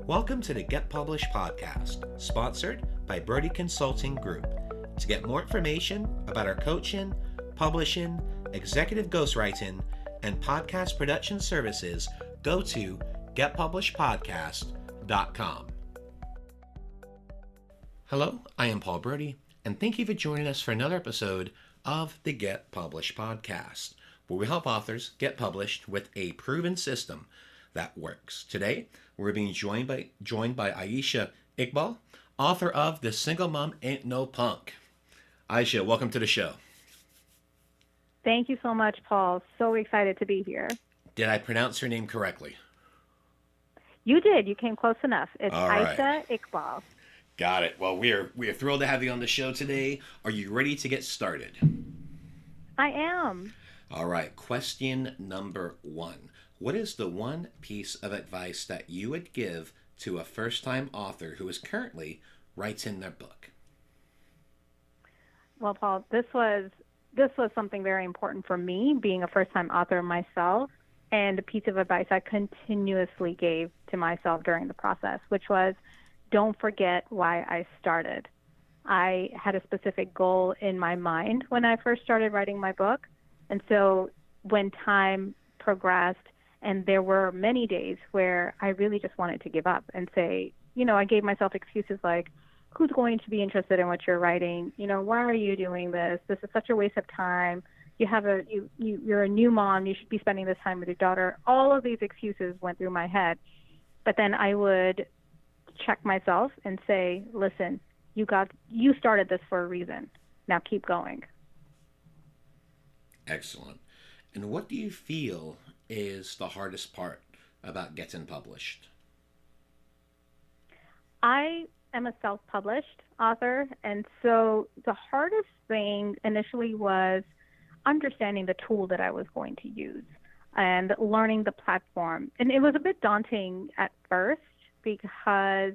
Welcome to the Get Published podcast, sponsored by Brodie Consulting Group. To get more information about our coaching, publishing, executive ghostwriting, and podcast production services, go to getpublishedpodcast.com. Hello, I am Paul Brodie, and thank you for joining us for another episode of the Get Published podcast, where we help authors get published with a proven system that works. Today, we're being joined by Aishah Iqbal, author of The Single Mom Ain't No Punk. Aishah, welcome to the show. Thank you so much, Paul. So excited to be here. Did I pronounce your name correctly? You did. You came close enough. It's All right. Aishah Iqbal. Got it. Well, we are thrilled to have you on the show today. Are you ready to get started? I am. All right. Question number 1. What is the one piece of advice that you would give to a first-time author who is currently writing their book? Well, Paul, this was something very important for me, being a first-time author myself, and a piece of advice I continuously gave to myself during the process, which was, don't forget why I started. I had a specific goal in my mind when I first started writing my book, and so when time progressed, and there were many days where I really just wanted to give up and say, I gave myself excuses like, who's going to be interested in what you're writing? Why are you doing this? This is such a waste of time. You're a new mom. You should be spending this time with your daughter. All of these excuses went through my head. But then I would check myself and say, listen, you started this for a reason. Now keep going. Excellent. And what do you feel is the hardest part about getting published? I am a self-published author, and so the hardest thing initially was understanding the tool that I was going to use and learning the platform. And it was a bit daunting at first because,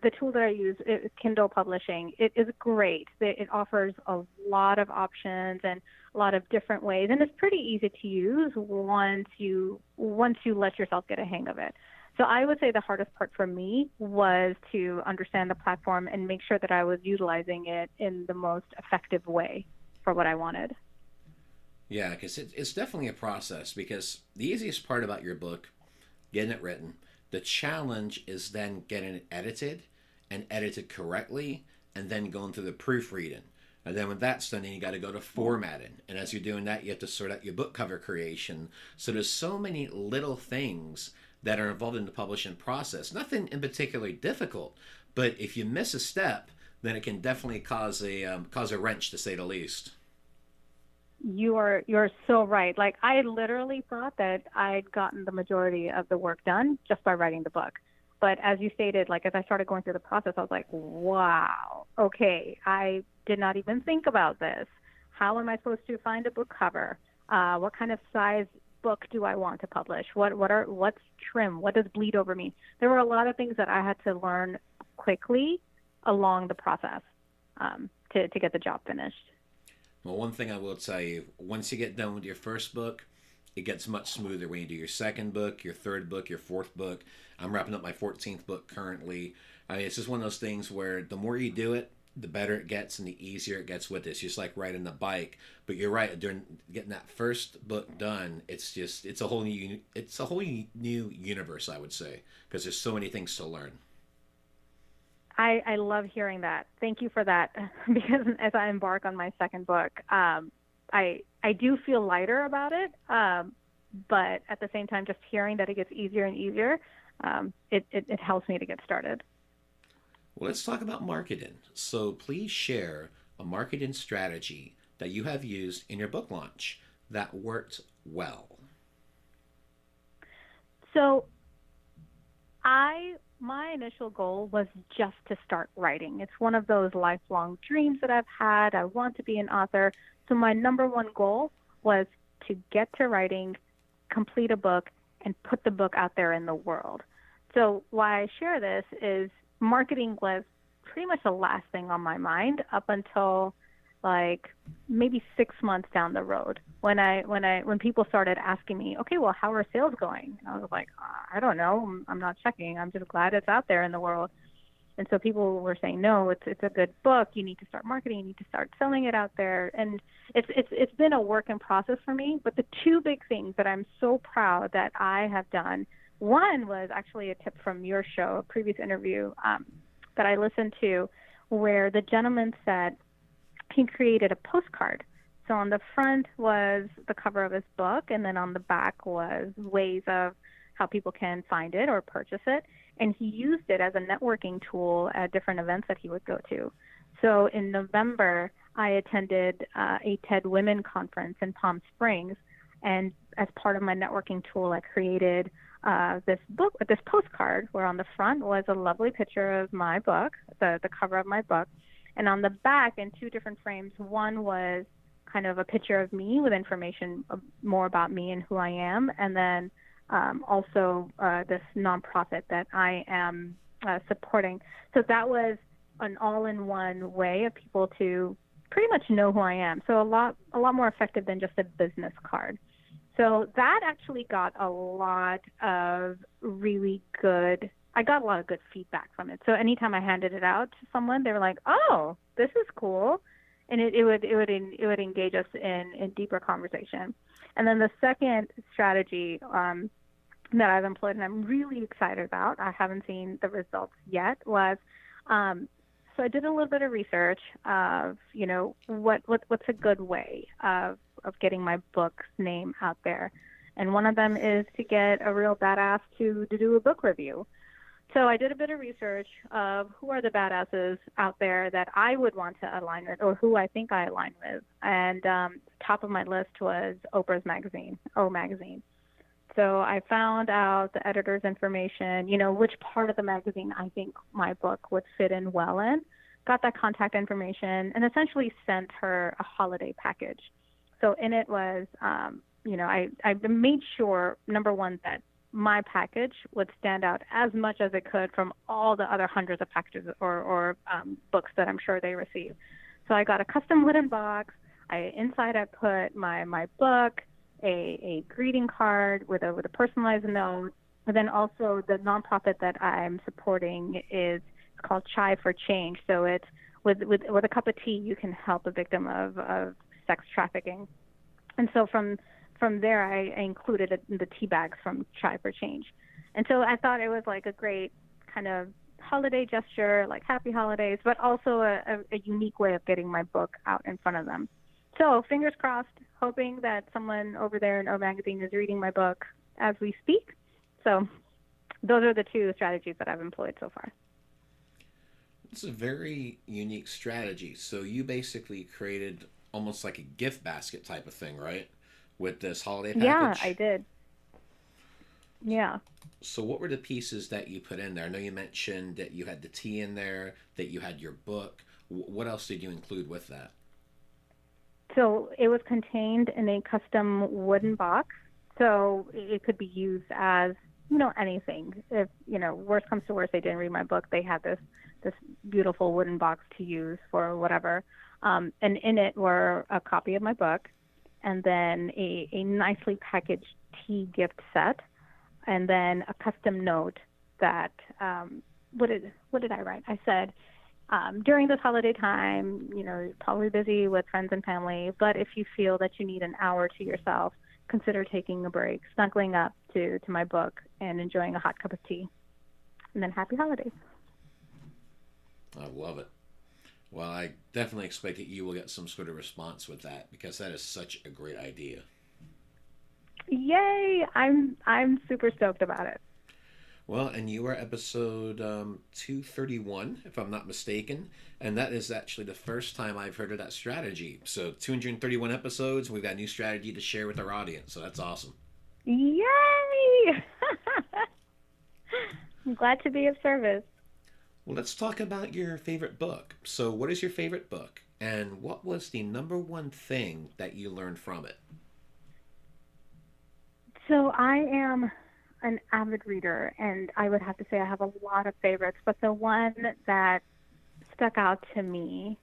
the tool that I use is Kindle publishing. It is great. It offers a lot of options and a lot of different ways, and it's pretty easy to use once you let yourself get a hang of it. So I would say the hardest part for me was to understand the platform and make sure that I was utilizing it in the most effective way for what I wanted. Yeah, because it's definitely a process, because the easiest part about your book, getting it written, the challenge is then getting it edited and edited correctly, and then going through the proofreading. And then when that's done, then you got to go to formatting. And as you're doing that, you have to sort out your book cover creation. So there's so many little things that are involved in the publishing process. Nothing in particular difficult, but if you miss a step, then it can definitely cause a wrench, to say the least. You're so right. Like, I literally thought that I'd gotten the majority of the work done just by writing the book. But as you stated, like, as I started going through the process, I was like, wow, okay, I did not even think about this. How am I supposed to find a book cover? What kind of size book do I want to publish? What's trim? What does bleed over mean? There were a lot of things that I had to learn quickly along the process to get the job finished. Well, one thing I will tell you, once you get done with your first book, it gets much smoother when you do your second book, your third book, your fourth book. I'm wrapping up my 14th book currently. I mean, it's just one of those things where the more you do it, the better it gets and the easier it gets with it. It's just like riding the bike. But you're right, during getting that first book done, it's a whole new universe, I would say, because there's so many things to learn. I love hearing that. Thank you for that, because as I embark on my second book, I do feel lighter about it, but at the same time, just hearing that it gets easier and easier, it helps me to get started. Well, let's talk about marketing. So please share a marketing strategy that you have used in your book launch that worked well. So my initial goal was just to start writing. It's one of those lifelong dreams that I've had. I want to be an author. So my number one goal was to get to writing, complete a book, and put the book out there in the world. So why I share this is marketing was pretty much the last thing on my mind up until like maybe 6 months down the road when people started asking me, okay, well, how are sales going? And I was like, I don't know. I'm not checking. I'm just glad it's out there in the world. And so people were saying, no, it's a good book. You need to start marketing. You need to start selling it out there. And it's been a work in process for me. But the two big things that I'm so proud that I have done, one was actually a tip from your show, a previous interview that I listened to, where the gentleman said he created a postcard. So on the front was the cover of his book, and then on the back was ways of how people can find it or purchase it. And he used it as a networking tool at different events that he would go to. So in November, I attended a TED Women conference in Palm Springs, and as part of my networking tool, I created this postcard where on the front was a lovely picture of my book, the cover of my book, and on the back in two different frames, one was kind of a picture of me with information more about me and who I am, and then also this nonprofit that I am supporting. So that was an all-in-one way of people to pretty much know who I am. So a lot more effective than just a business card. So that actually got a lot of really good. I got a lot of good feedback from it. So anytime I handed it out to someone, they were like, "Oh, this is cool," and it would engage us in deeper conversation. And then the second strategy that I've employed, and I'm really excited about, I haven't seen the results yet, was so I did a little bit of research of, what's a good way of getting my book's name out there. And one of them is to get a real badass to do a book review. So I did a bit of research of who are the badasses out there that I would want to align with, or who I think I align with. And top of my list was Oprah's magazine, O Magazine. So I found out the editor's information, which part of the magazine I think my book would fit in well in, got that contact information, and essentially sent her a holiday package. So in it was, I made sure, number one, that my package would stand out as much as it could from all the other hundreds of packages or books that I'm sure they receive. So I got a custom wooden box. Inside I put my book, a greeting card with a personalized note. But then also the nonprofit that I'm supporting is called Chai for Change. So it's with a cup of tea, you can help a victim of sex trafficking. And so from there, I included the tea bags from Chai for Change. And so I thought it was like a great kind of holiday gesture, like happy holidays, but also a unique way of getting my book out in front of them. So fingers crossed, hoping that someone over there in O Magazine is reading my book as we speak. So those are the two strategies that I've employed so far. It's a very unique strategy. So you basically created almost like a gift basket type of thing, right? With this holiday package? Yeah, I did. Yeah. So what were the pieces that you put in there? I know you mentioned that you had the tea in there, that you had your book. What else did you include with that? So it was contained in a custom wooden box. So it could be used as, anything. If, worst comes to worst, they didn't read my book, they had this beautiful wooden box to use for whatever. And in it were a copy of my book, and then a nicely packaged tea gift set, and then a custom note that, what did I write? I said, during this holiday time, you're probably busy with friends and family, but if you feel that you need an hour to yourself, consider taking a break, snuggling up to my book, and enjoying a hot cup of tea. And then happy holidays. I love it. Well, I definitely expect that you will get some sort of response with that, because that is such a great idea. Yay! I'm super stoked about it. Well, and you are episode 231, if I'm not mistaken, and that is actually the first time I've heard of that strategy. So 231 episodes, we've got a new strategy to share with our audience, so that's awesome. Yay! I'm glad to be of service. Well, let's talk about your favorite book. So what is your favorite book, and what was the number one thing that you learned from it? So I am an avid reader, and I would have to say I have a lot of favorites, but the one that stuck out to me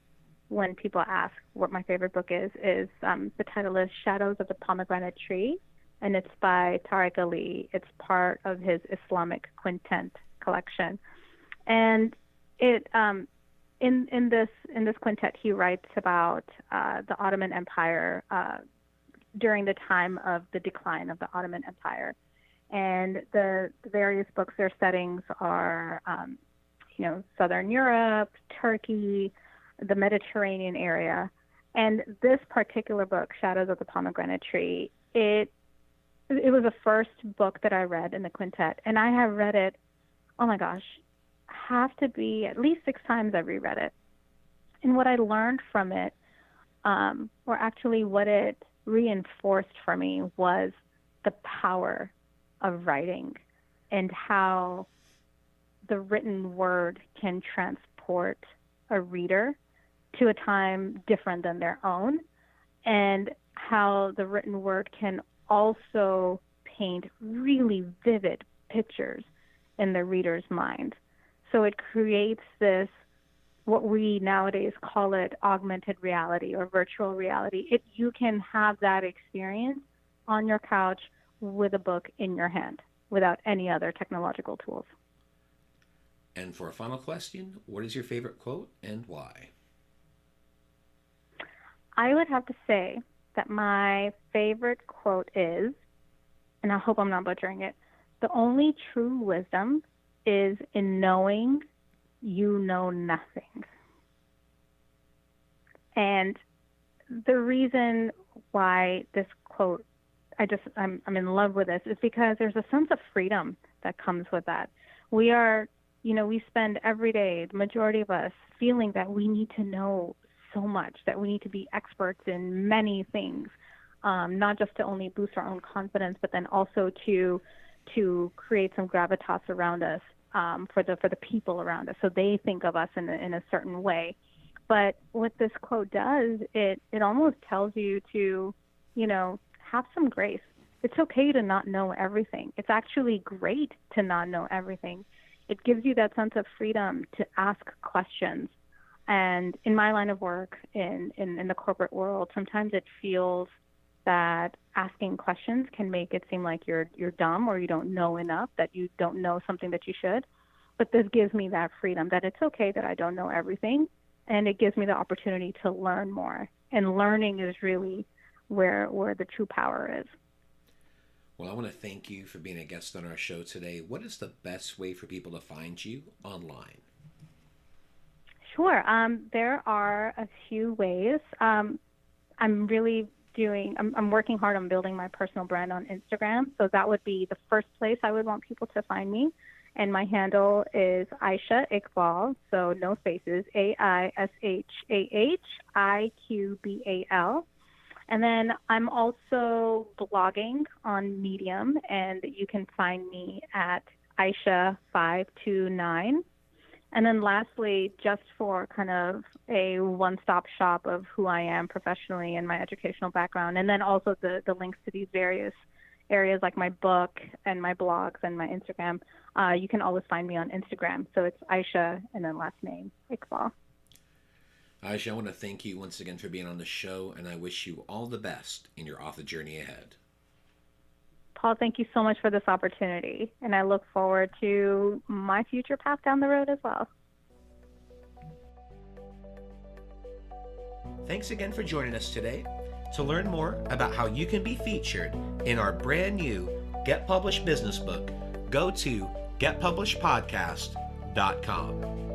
when people ask what my favorite book is the title is Shadows of the Pomegranate Tree, and it's by Tariq Ali. It's part of his Islamic Quintet collection. And it in this quintet, he writes about the Ottoman Empire during the time of the decline of the Ottoman Empire. And the various books, their settings are, Southern Europe, Turkey, the Mediterranean area. And this particular book, Shadows of the Pomegranate Tree, it was the first book that I read in the quintet. And I have read it, oh my gosh, have to be at least 6 times I've reread it. And what I learned from it, or actually what it reinforced for me, was the power of writing and how the written word can transport a reader to a time different than their own, and how the written word can also paint really vivid pictures in the reader's mind. So it creates this, what we nowadays call it, augmented reality or virtual reality. You can have that experience on your couch with a book in your hand without any other technological tools. And for a final question, what is your favorite quote and why? I would have to say that my favorite quote is, and I hope I'm not butchering it, the only true wisdom is in knowing you know nothing. And the reason why this quote, I'm in love with this, is because there's a sense of freedom that comes with that. We are, we spend every day, the majority of us, feeling that we need to know so much, that we need to be experts in many things, not just to only boost our own confidence, but then also to create some gravitas around us, for the people around us, so they think of us in a certain way. But what this quote does, it almost tells you to, have some grace. It's okay to not know everything. It's actually great to not know everything. It gives you that sense of freedom to ask questions. And in my line of work, in the corporate world, sometimes it feels that asking questions can make it seem like you're dumb, or you don't know enough, that you don't know something that you should. But this gives me that freedom, that it's okay that I don't know everything, and it gives me the opportunity to learn more. And learning is really where the true power is. Well, I want to thank you for being a guest on our show today. What is the best way for people to find you online? Sure. There are a few ways. I'm working hard on building my personal brand on Instagram. So that would be the first place I would want people to find me. And my handle is Aishah Iqbal, so no spaces, AISHAHIQBAL. And then I'm also blogging on Medium, and you can find me at Aishah529. And then lastly, just for kind of a one-stop shop of who I am professionally and my educational background, and then also the links to these various areas like my book and my blogs and my Instagram, you can always find me on Instagram. So it's Aishah and then last name, Iqbal. Aishah, I want to thank you once again for being on the show, and I wish you all the best in your author journey ahead. Paul, thank you so much for this opportunity, and I look forward to my future path down the road as well. Thanks again for joining us today. To learn more about how you can be featured in our brand new Get Published business book, go to getpublishedpodcast.com.